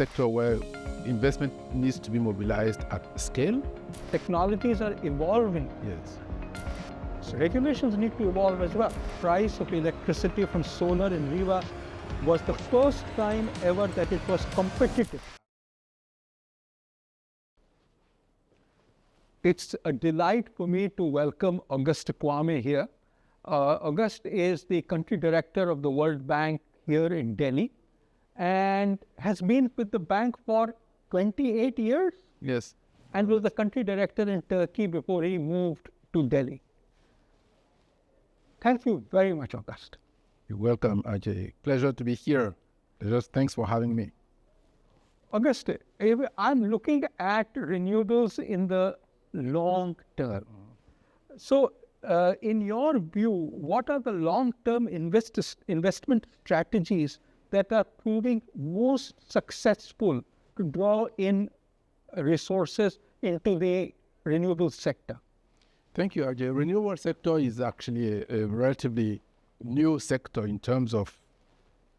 sector where investment needs to be mobilized at scale. Technologies are evolving. Yes. So regulations need to evolve as well. Price of electricity from solar in Riva was the first time ever that it was competitive. It's a delight for me to welcome Auguste Tano here. Auguste is the country director of the World Bank here in Delhi and has been with the bank for 28 years. Yes. And was the country director in Turkey before he moved to Delhi. Thank you very much, Auguste. You're welcome, Ajay. Pleasure to be here. Thanks for having me. Auguste, I'm looking at renewables in the long term. So, in your view, what are the long-term investment strategies that are proving most successful to draw in resources into the renewable sector? Thank you, Ajay. Renewable sector is actually a relatively new sector in terms of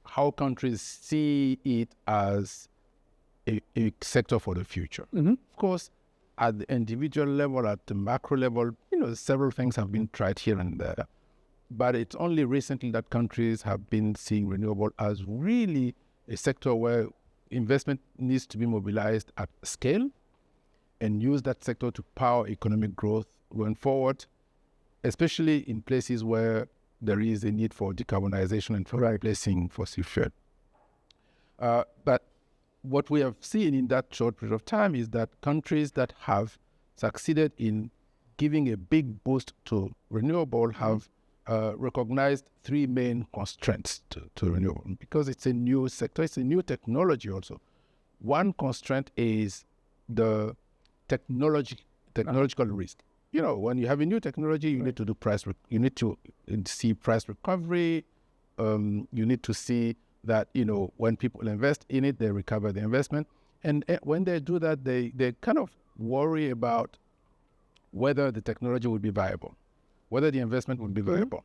how countries see it as a sector for the future. Mm-hmm. Of course, at the individual level, at the macro level, several things have been tried here and there. But it's only recently that countries have been seeing renewable as really a sector where investment needs to be mobilized at scale and use that sector to power economic growth going forward, especially in places where there is a need for decarbonization and for replacing fossil fuel. But what we have seen in that short period of time is that countries that have succeeded in giving a big boost to renewable have recognized three main constraints to renewable, because it's a new sector, it's a new technology also. One constraint is the technological risk. When you have a new technology, you need to do you need to see price recovery. You need to see that, when people invest in it, they recover the investment. And when they do that, they kind of worry about whether the technology will be viable, whether the investment will be viable.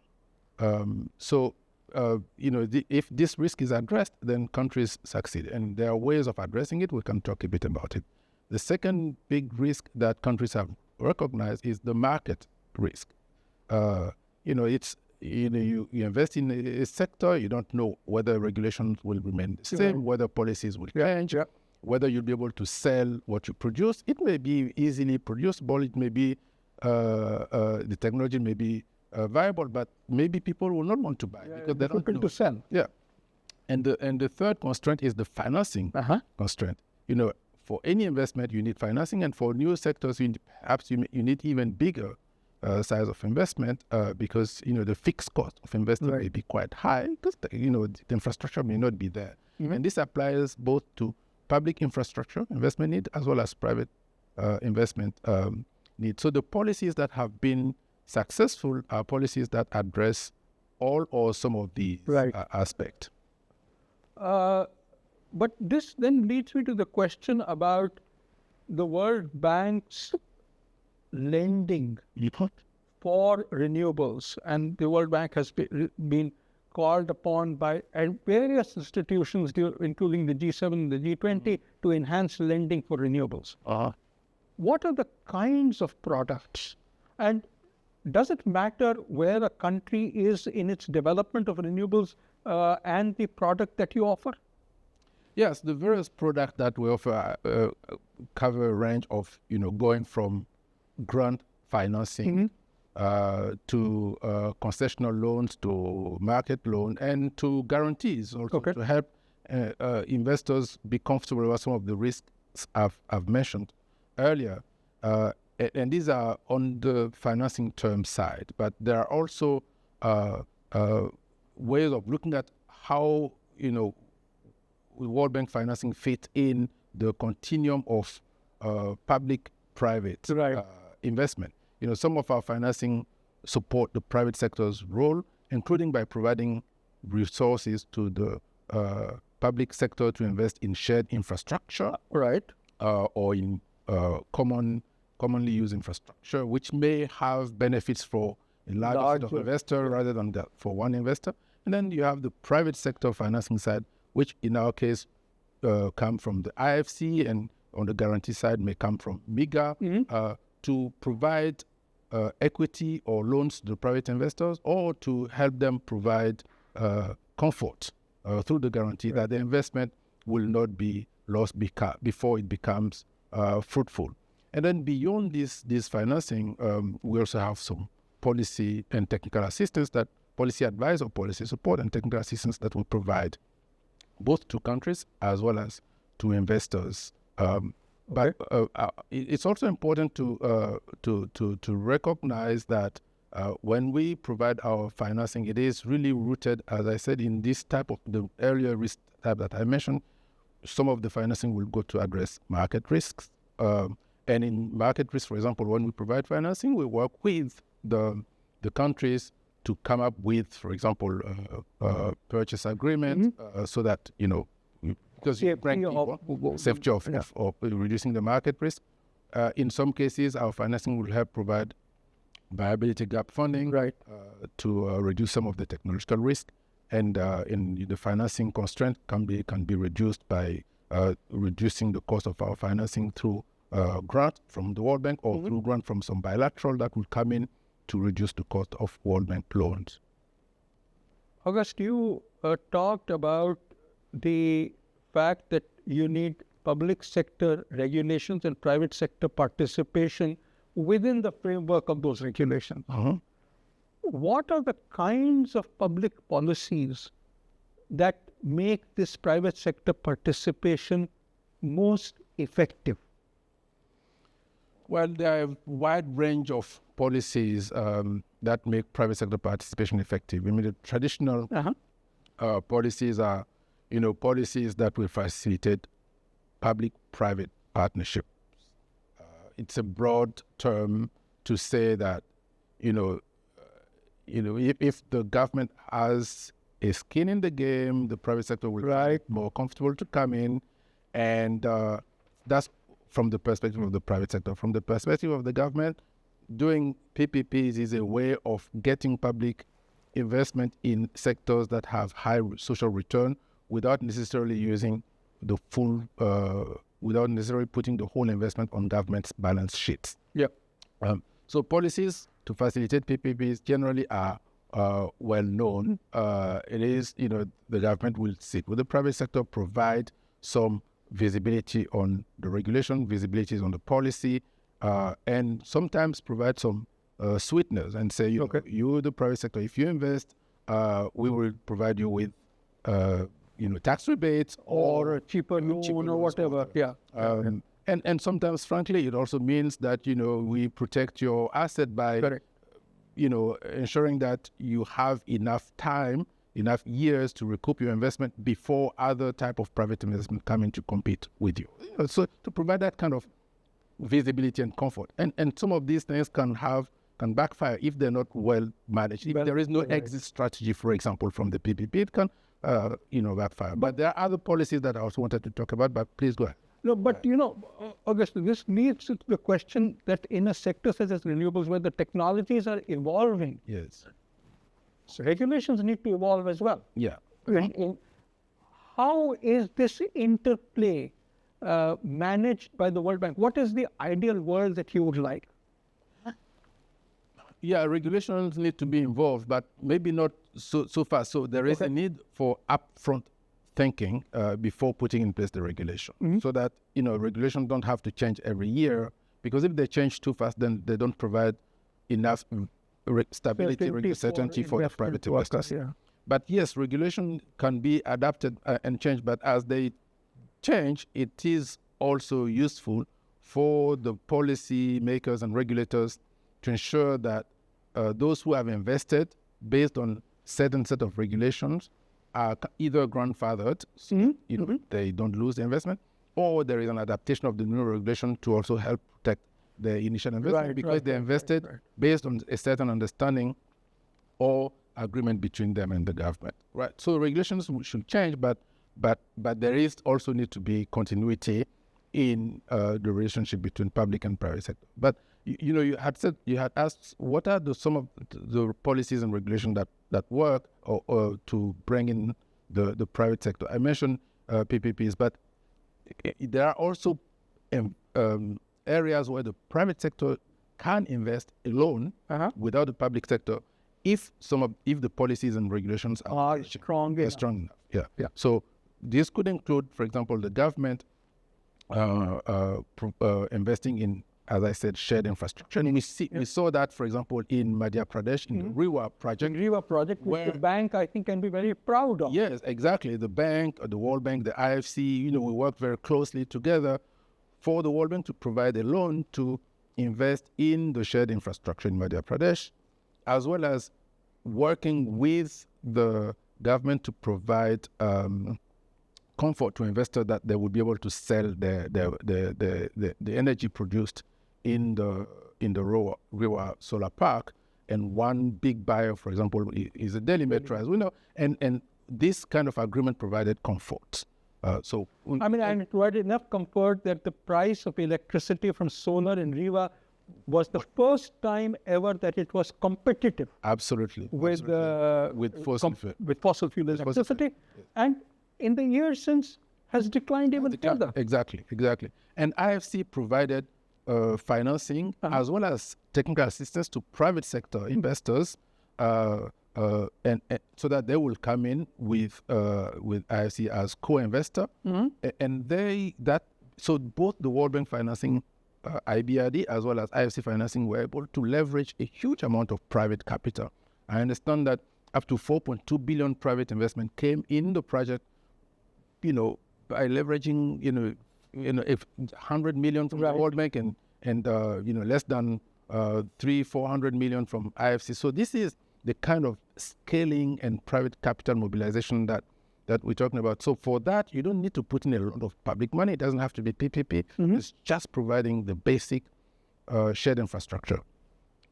If this risk is addressed, then countries succeed. And there are ways of addressing it. We can talk a bit about it. The second big risk that countries have recognized is the market risk. You invest in a sector, you don't know whether regulations will remain the same, whether policies will change, whether you'll be able to sell what you produce. It may be easily producible, it may be, the technology may be viable, but maybe people will not want to buy because they don't know. To sell. Yeah. And the third constraint is the financing constraint. For any investment, you need financing, and for new sectors, perhaps you need even bigger size of investment because the fixed cost of investing may be quite high because the infrastructure may not be there. And this applies both to public infrastructure investment need as well as private investment need. So the policies that have been successful are policies that address all or some of these aspects. But this then leads me to the question about the World Bank's lending for renewables. And the World Bank has been called upon by various institutions, including the G7 and the G20, to enhance lending for renewables. What are the kinds of products? And does it matter where a country is in its development of renewables and the product that you offer? Yes, the various products that we offer cover a range of, going from grant financing to concessional loans, to market loan, and to guarantees also to help investors be comfortable with some of the risks I've mentioned earlier. And these are on the financing term side, but there are also ways of looking at how, World Bank financing fit in the continuum of public-private investment. Some of our financing support the private sector's role, including by providing resources to the public sector to invest in shared infrastructure, or in commonly used infrastructure, which may have benefits for a large set of investors rather than for one investor. And then you have the private sector financing side, which in our case come from the IFC, and on the guarantee side may come from MIGA, to provide equity or loans to the private investors, or to help them provide comfort through the guarantee that the investment will not be lost before it becomes fruitful. And then beyond this financing, we also have some policy and technical assistance, that policy advice or policy support and technical assistance that we provide both to countries as well as to investors. But it's also important to recognize that when we provide our financing, it is really rooted, as I said, in this type of the earlier risk type that I mentioned. Some of the financing will go to address market risks. And in market risk, for example, when we provide financing, we work with the countries to come up with, for example, purchase agreement, so that, because you bring safety of reducing the market risk. In some cases, our financing will help provide viability gap funding to reduce some of the technological risk, and in the financing constraint can be reduced by reducing the cost of our financing through grant from the World Bank, or through grant from some bilateral that will come in to reduce the cost of World Bank loans. Auguste, you talked about the fact that you need public sector regulations and private sector participation within the framework of those regulations. What are the kinds of public policies that make this private sector participation most effective? Well, there are a wide range of policies that make private sector participation effective. I mean, the traditional policies are, policies that will facilitate public-private partnerships. It's a broad term to say that, if the government has a skin in the game, the private sector will be more comfortable to come in, and that's from the perspective of the private sector. From the perspective of the government, doing PPPs is a way of getting public investment in sectors that have high social return without necessarily using the full, without necessarily putting the whole investment on government's balance sheets. So policies to facilitate PPPs generally are well known. It is, the government will sit with the private sector, provide some visibility on the regulation, visibility on the policy, and sometimes provide some sweeteners and say, you, the private sector, if you invest, we will provide you with, tax rebates or a cheaper loan or whatever. And sometimes, frankly, it also means that, we protect your asset by, ensuring that you have enough time, enough years to recoup your investment before other type of private investment come in to compete with you. So to provide that kind of visibility and comfort. And some of these things can backfire if they're not well managed. If there is no exit strategy, for example, from the PPP, it can, backfire. But there are other policies that I also wanted to talk about, but please go ahead. No, but Auguste, this leads to the question that in a sector such as renewables, where the technologies are evolving, so regulations need to evolve as well. How is this interplay managed by the World Bank? What is the ideal world that you would like? Regulations need to be involved, but maybe not so fast. So there is a need for upfront thinking before putting in place the regulation, so that regulations don't have to change every year, because if they change too fast, then they don't provide enough stability, certainty for the private investors. But yes, regulation can be adapted and changed, but as they change, it is also useful for the policy makers and regulators to ensure that those who have invested based on certain set of regulations are either grandfathered, they don't lose the investment, or there is an adaptation of the new regulation to also help protect the initial investment, because they invested based on a certain understanding or agreement between them and the government. So regulations should change, but there is also need to be continuity in the relationship between public and private sector. But you had asked what are some of the policies and regulations that work or to bring in the private sector. I mentioned PPPs, but there are also areas where the private sector can invest alone without the public sector if the policies and regulations are strong enough. Yeah. So this could include, for example, the government investing in, as I said, shared infrastructure. And we saw that, for example, in Madhya Pradesh, in the Renewable project. The Renewable project, which the bank, I think, can be very proud of. Yes, exactly. The bank, the World Bank, the IFC, we work very closely together for the World Bank to provide a loan to invest in the shared infrastructure in Madhya Pradesh, as well as working with the government to provide comfort to investors that they will be able to sell the energy produced in the Rewa solar park. And one big buyer, for example, is the Delhi Metro, as we know. And this kind of agreement provided comfort. And it provided enough comfort that the price of electricity from solar in Rewa was the first time ever that it was competitive. Absolutely. With fossil fuel electricity. Yes. And in the years since has declined even further. Exactly. And IFC provided financing as well as technical assistance to private sector investors, and so that they will come in with IFC as co-investor, and so both the World Bank financing, IBRD, as well as IFC financing were able to leverage a huge amount of private capital. I understand that up to 4.2 billion private investment came in the project, by leveraging, if 100 million from the World Bank and less than 300-400 million from IFC. So this is the kind of scaling and private capital mobilization that we're talking about. So for that, you don't need to put in a lot of public money. It doesn't have to be PPP. It's just providing the basic shared infrastructure.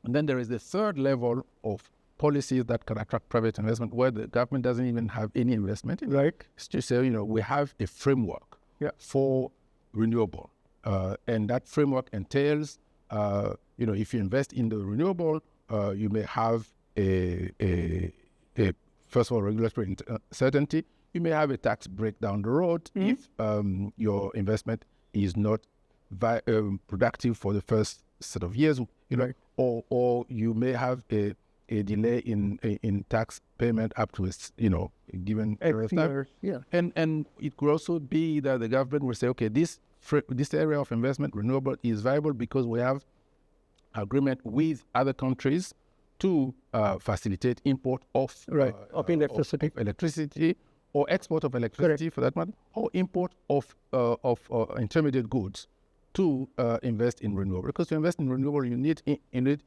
And then there is the third level of policies that can attract private investment where the government doesn't even have any investment in. It's to say, we have a framework for renewable. And that framework entails, if you invest in the renewable, you may have a first of all, regulatory certainty. You may have a tax break down the road if your investment is not productive for the first set of years, or you may have a delay in tax payment up to a given period of time. And it could also be that the government will say, okay, this area of investment, renewable, is viable because we have agreement with other countries to facilitate import of electricity, or export of electricity for that matter, or import of intermediate goods to invest in renewable. Because to invest in renewable, you need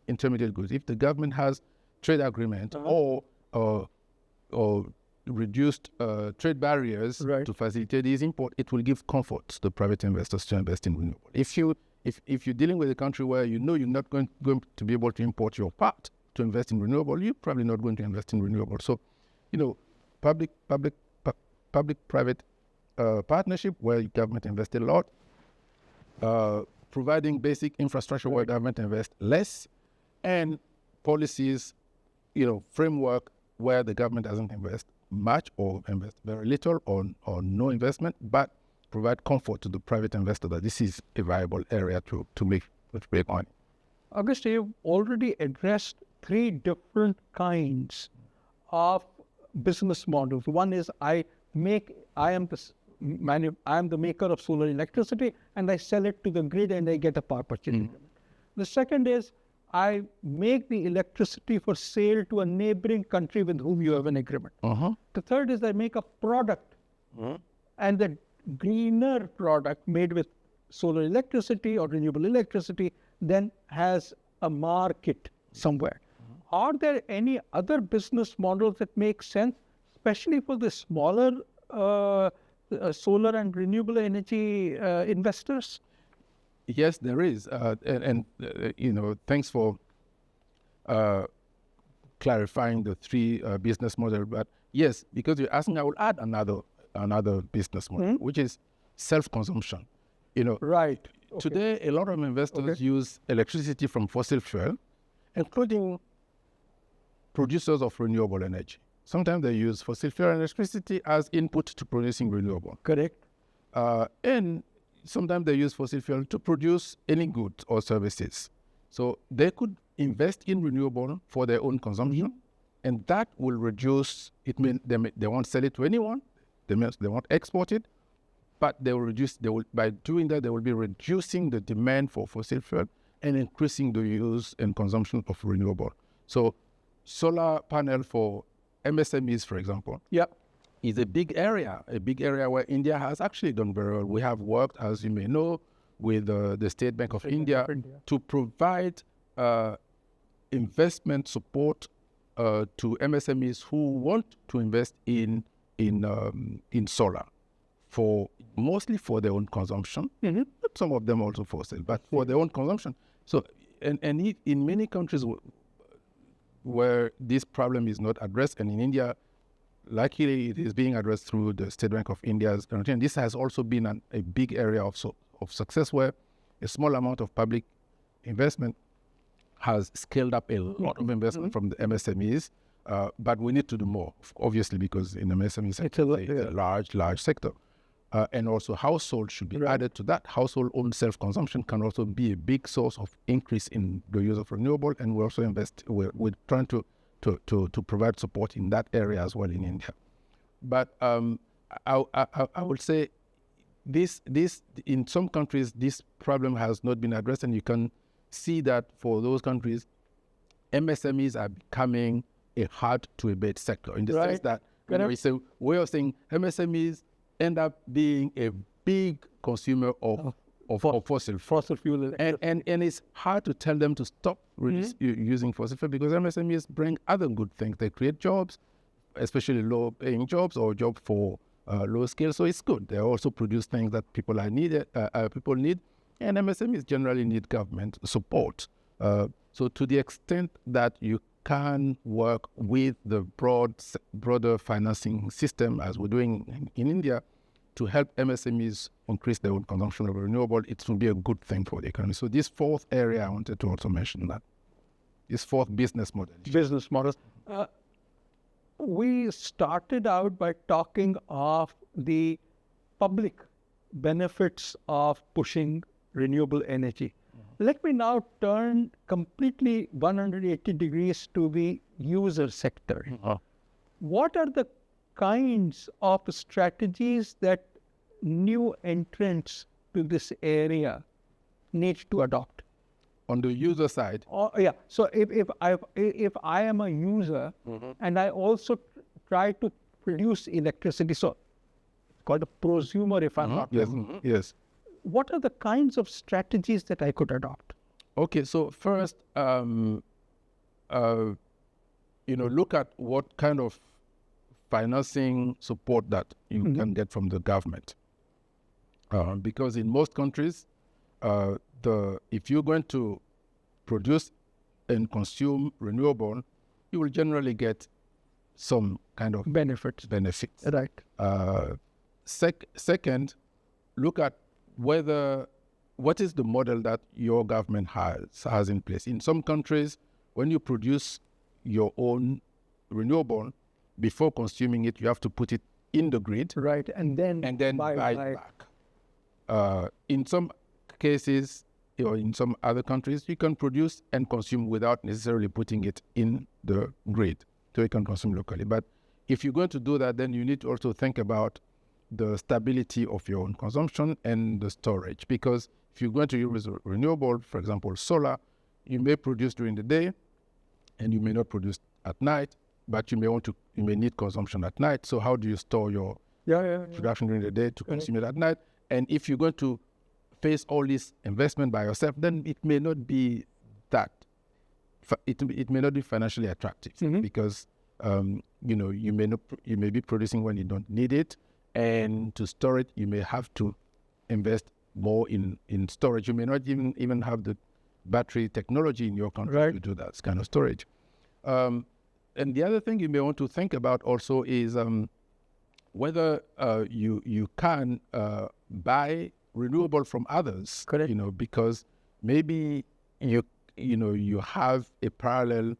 intermediate goods. If the government has trade agreement or reduced trade barriers to facilitate these import, it will give comfort to the private investors to invest in renewable. If you're dealing with a country where you're not going to be able to import your part to invest in renewable, you're probably not going to invest in renewable. So, public-private partnership where government invested a lot, providing basic infrastructure where government invests less, and policies, framework where the government doesn't invest much or invest very little or no investment, but provide comfort to the private investor that this is a viable area to make money. Auguste, you've already addressed three different kinds of business models. One is I am the maker of solar electricity and I sell it to the grid and I get a power purchase agreement. The second is I make the electricity for sale to a neighboring country with whom you have an agreement. The third is I make a product, and the greener product made with solar electricity or renewable electricity then has a market somewhere. Are there any other business models that make sense, especially for the smaller solar and renewable energy investors? Yes, there is, and thanks for clarifying the three business models. But yes, because you're asking, I will add another business model, which is self-consumption. Today, a lot of investors use electricity from fossil fuel, including producers of renewable energy. Sometimes they use fossil fuel electricity as input to producing renewable. Correct. And sometimes they use fossil fuel to produce any goods or services. So they could invest in renewable for their own consumption, and that will reduce. It means they won't sell it to anyone. They won't export it, but they will reduce. By doing that, they will be reducing the demand for fossil fuel and increasing the use and consumption of renewable. So, solar panel for MSMEs, for example, is a big area where India has actually done very well. We have worked, as you may know, with the State Bank of India to provide investment support to MSMEs who want to invest in solar, mostly for their own consumption. But some of them also for sale, but for their own consumption. So, and in many countries where this problem is not addressed, and in India, luckily, it is being addressed through the State Bank of India's guarantee. And this has also been a big area of success, where a small amount of public investment has scaled up a lot of investment from the MSMEs. But we need to do more, obviously, because in the MSME sector, it's a large sector. And also households should be added to that. Household-owned self-consumption can also be a big source of increase in the use of renewable. And we also we're trying to provide support in that area as well in India. But I would say this in some countries, this problem has not been addressed, and you can see that for those countries, MSMEs are becoming a hard-to-abate sector in the sense that it's a way of saying MSMEs end up being a big consumer of fossil fuel. And it's hard to tell them to stop using fossil fuel, because MSMEs bring other good things. They create jobs, especially low-paying jobs or jobs for low scale. So it's good. They also produce things that people need, and MSMEs generally need government support. So to the extent that you can work with the broader financing system, as we're doing in India, to help MSMEs increase their own consumption of renewable, it will be a good thing for the economy. So this fourth area, I wanted to also mention that. This fourth business model. Business models. We started out by talking of the public benefits of pushing renewable energy. Let me now turn completely 180 degrees to the user sector. What are the kinds of strategies that new entrants to this area need to adopt? On the user side? So if I am a user and I also try to produce electricity, so it's called a prosumer if I'm not wrong. Yes. What are the kinds of strategies that I could adopt? Okay, so first, look at what kind of financing support that you can get from the government. Because in most countries, if you're going to produce and consume renewable, you will generally get some kind of benefits. Right. Second, look at what is the model that your government has in place. In some countries, when you produce your own renewable, before consuming it, you have to put it in the grid. Right, and then buy it back. In some cases, or in some other countries, you can produce and consume without necessarily putting it in the grid, so you can consume locally. But if you're going to do that, then you need to also think about the stability of your own consumption and the storage. Because if you're going to use renewable, for example, solar, you may produce during the day, and you may not produce at night, but you may need consumption at night. So how do you store your production during the day to consume it at night? And if you're going to face all this investment by yourself, then it may not be it may not be financially attractive, because you may be producing when you don't need it, and to store it, you may have to invest more in storage. You may not even have the battery technology in your country to do that kind of storage. And the other thing you may want to think about also is whether you can buy renewable from others. Correct. Because maybe you have a parallel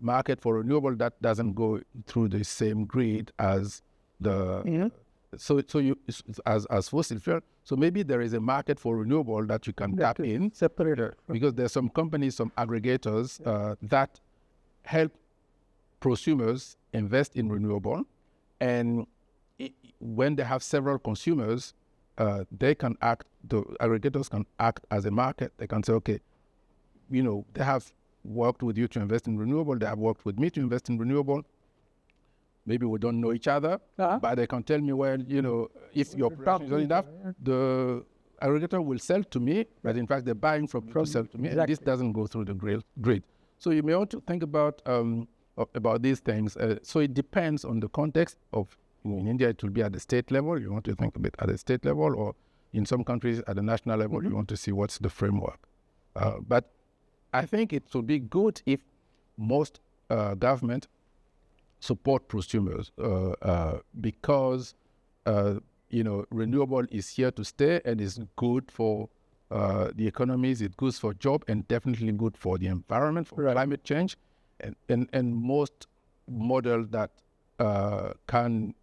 market for renewable that doesn't go through the same grid as the as fossil fuel. So maybe there is a market for renewable that you can tap in. Separated. Because there's some companies, some aggregators that help prosumers invest in renewable, and when they have several consumers, the aggregators can act as a market. They can say, okay, they have worked with you to invest in renewable, they have worked with me to invest in renewable. Maybe we don't know each other, but they can tell me, well, if your production is not enough, the aggregator will sell to me, but in fact they're buying from you to sell to me, and this doesn't go through the grid. So you may want to think about these things. So it depends on the context of, in India it will be at the state level. You want to think of it at the state level, or in some countries at the national level, you want to see what's the framework. But I think it would be good if most government support prosumers because renewable is here to stay and is good for the economies, it's good for job, and definitely good for the environment, for climate change, and most models that can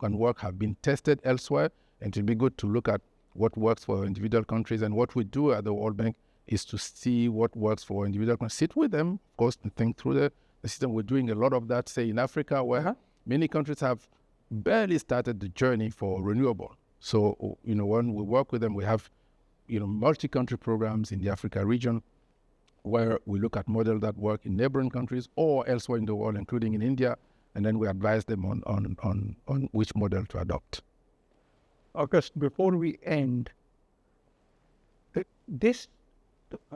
work have been tested elsewhere, and it will be good to look at what works for individual countries. And what we do at the World Bank is to see what works for individual countries, sit with them, of course, and think through the system. We're doing a lot of that, say, in Africa, where many countries have barely started the journey for renewable. So, when we work with them, we have, multi-country programs in the Africa region where we look at models that work in neighboring countries or elsewhere in the world, including in India, and then we advise them on which model to adopt. Auguste, before we end,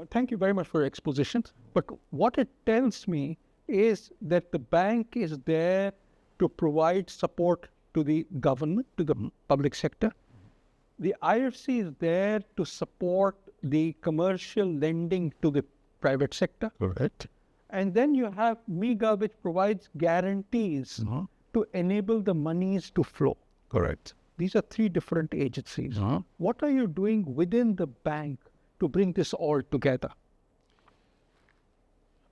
thank you very much for your exposition, but what it tells me is that the bank is there to provide support to the government, to the public sector. The IFC is there to support the commercial lending to the private sector. Correct. And then you have MIGA, which provides guarantees to enable the monies to flow. Correct. These are three different agencies. What are you doing within the bank to bring this all together?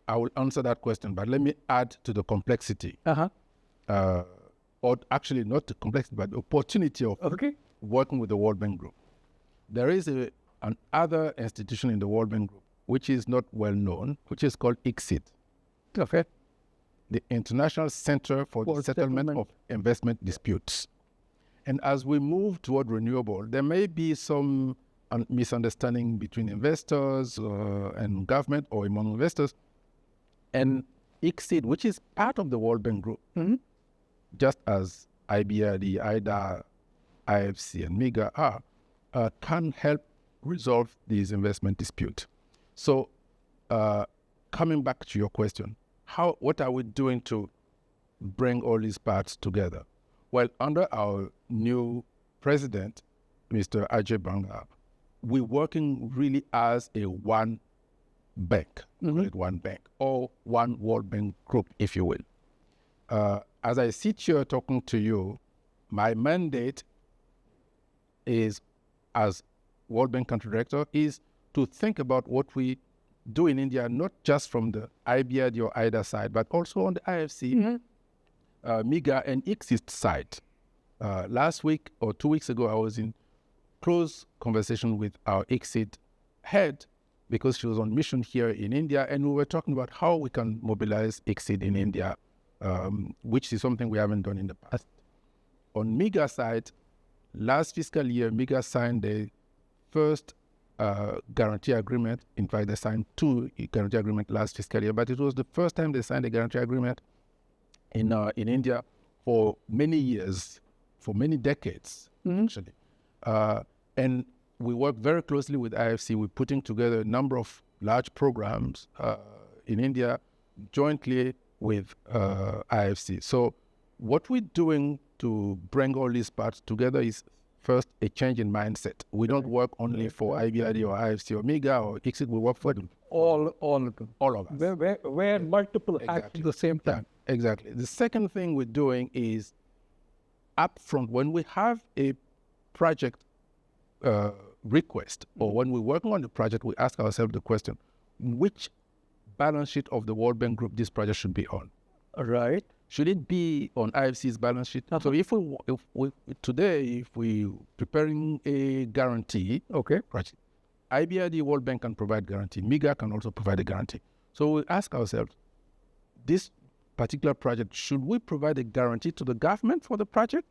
I will answer that question, but let me add to the complexity. Or actually not the complexity, but the opportunity of working with the World Bank Group. There is another institution in the World Bank Group which is not well known, which is called ICSID. The International Center for the Settlement of Investment Disputes. And as we move toward renewable, there may be some misunderstanding between investors and government, or among investors. And ICSID, which is part of the World Bank Group, just as IBRD, IDA, IFC, and MIGA are, can help resolve these investment disputes. So, coming back to your question, what are we doing to bring all these parts together? Well, under our new president, Mr. Ajay Banga, we're working really as a one bank, one bank, or one World Bank Group, if you will. As I sit here talking to you, my mandate is, as World Bank Country Director, is to think about what we do in India, not just from the IBRD or IDA side, but also on the IFC, MIGA, and ICSID side. Last week or 2 weeks ago, I was in close conversation with our ICSID head, because she was on mission here in India, and we were talking about how we can mobilize ICSID in India, which is something we haven't done in the past. On MIGA side, last fiscal year, MIGA signed the first guarantee agreement. In fact, they signed 2 guarantee agreements last fiscal year, but it was the first time they signed a guarantee agreement in India for many years, for many decades, actually. And we work very closely with IFC. We're putting together a number of large programs in India jointly with IFC. So what we're doing to bring all these parts together is, first, a change in mindset. We don't work only for IBRD or IFC or MIGA or ICSID. We work for them. All of them. All of us. Wear multiple hats at the same time. Yeah, exactly. The second thing we're doing is, upfront, when we have a project request, or when we're working on the project, we ask ourselves the question, which balance sheet of the World Bank Group this project should be on? Right. should it be on IFC's balance sheet? So if we today, if we preparing a guarantee, project, IBRD World Bank can provide guarantee. MIGA can also provide a guarantee. So we ask ourselves, this particular project, should we provide a guarantee to the government for the project,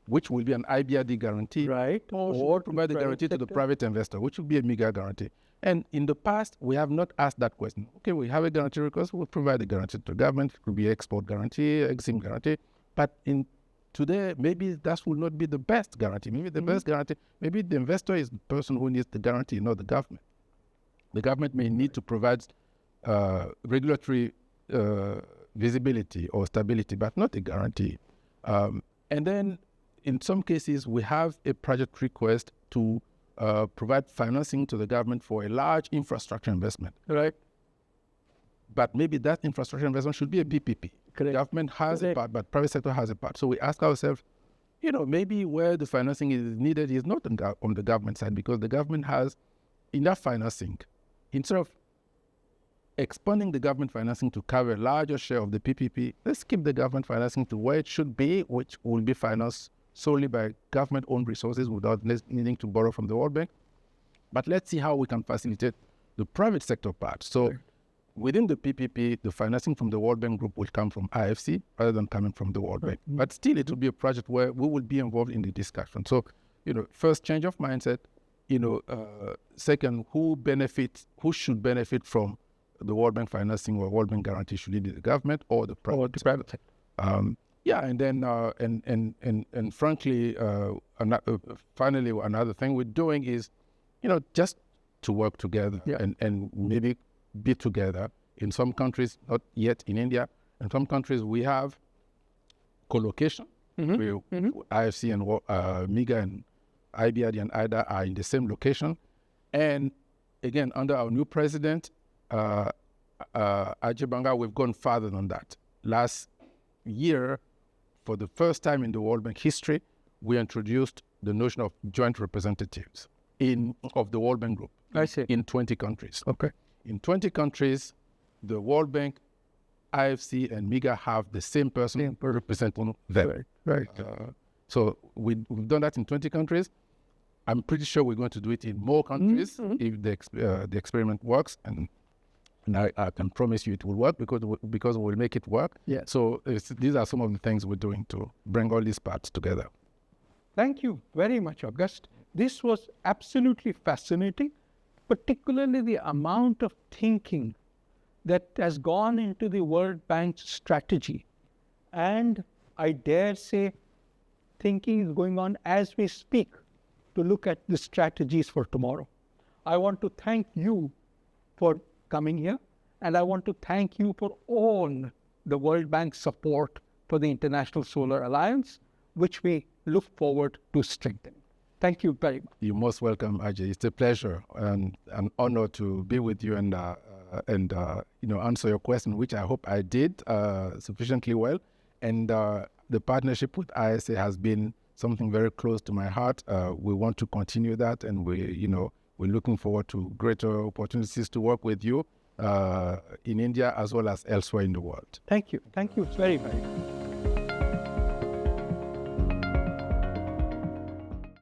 which will be an IBRD guarantee, right? Or provide a guarantee to the private investor, which will be a MIGA guarantee? And in the past, we have not asked that question. Okay, we have a guarantee request, we'll provide a guarantee to the government. It could be export guarantee, EXIM guarantee. But in today, maybe that will not be the best guarantee. Maybe the best guarantee, maybe the investor is the person who needs the guarantee, not the government. The government may need to provide regulatory visibility or stability, but not a guarantee. And then in some cases, we have a project request to provide financing to the government for a large infrastructure investment. Right. But maybe that infrastructure investment should be a PPP. Correct. Government has a part, but private sector has a part. So we ask ourselves, maybe where the financing is needed is not on the government side, because the government has enough financing. Instead of expanding the government financing to cover a larger share of the PPP, let's keep the government financing to where it should be, which will be financed solely by government-owned resources without needing to borrow from the World Bank. But let's see how we can facilitate the private sector part. So within the PPP, the financing from the World Bank Group will come from IFC rather than coming from the World Bank. But still, it will be a project where we will be involved in the discussion. So, first, change of mindset. Second, who should benefit from the World Bank financing or World Bank guarantee? Should it be the government or the private sector? And then, and frankly, finally, another thing we're doing is, just to work together and maybe be together. In some countries, not yet in India, in some countries we have co-location. IFC and MIGA and IBRD and IDA are in the same location. And again, under our new president, Ajibanga, we've gone farther than that. Last year, for the first time in the World Bank history, we introduced the notion of joint representatives of the World Bank Group. I see. In 20 countries. Okay. In 20 countries, the World Bank, IFC, and MIGA have the same person representing them. Right. So we've done that in 20 countries. I'm pretty sure we're going to do it in more countries if the experiment works, and I can promise you it will work because we'll make it work. Yeah. So these are some of the things we're doing to bring all these parts together. Thank you very much, Auguste. This was absolutely fascinating, particularly the amount of thinking that has gone into the World Bank's strategy. And I dare say, thinking is going on as we speak to look at the strategies for tomorrow. I want to thank you for coming here, and I want to thank you for all the World Bank support for the International Solar Alliance, which we look forward to strengthening. Thank you very much. You're most welcome, Ajay. It's a pleasure and an honor to be with you and answer your question, which I hope I did sufficiently well. And the partnership with ISA has been something very close to my heart. We want to continue that, and we're looking forward to greater opportunities to work with you in India as well as elsewhere in the world. Thank you. Thank you very, very much.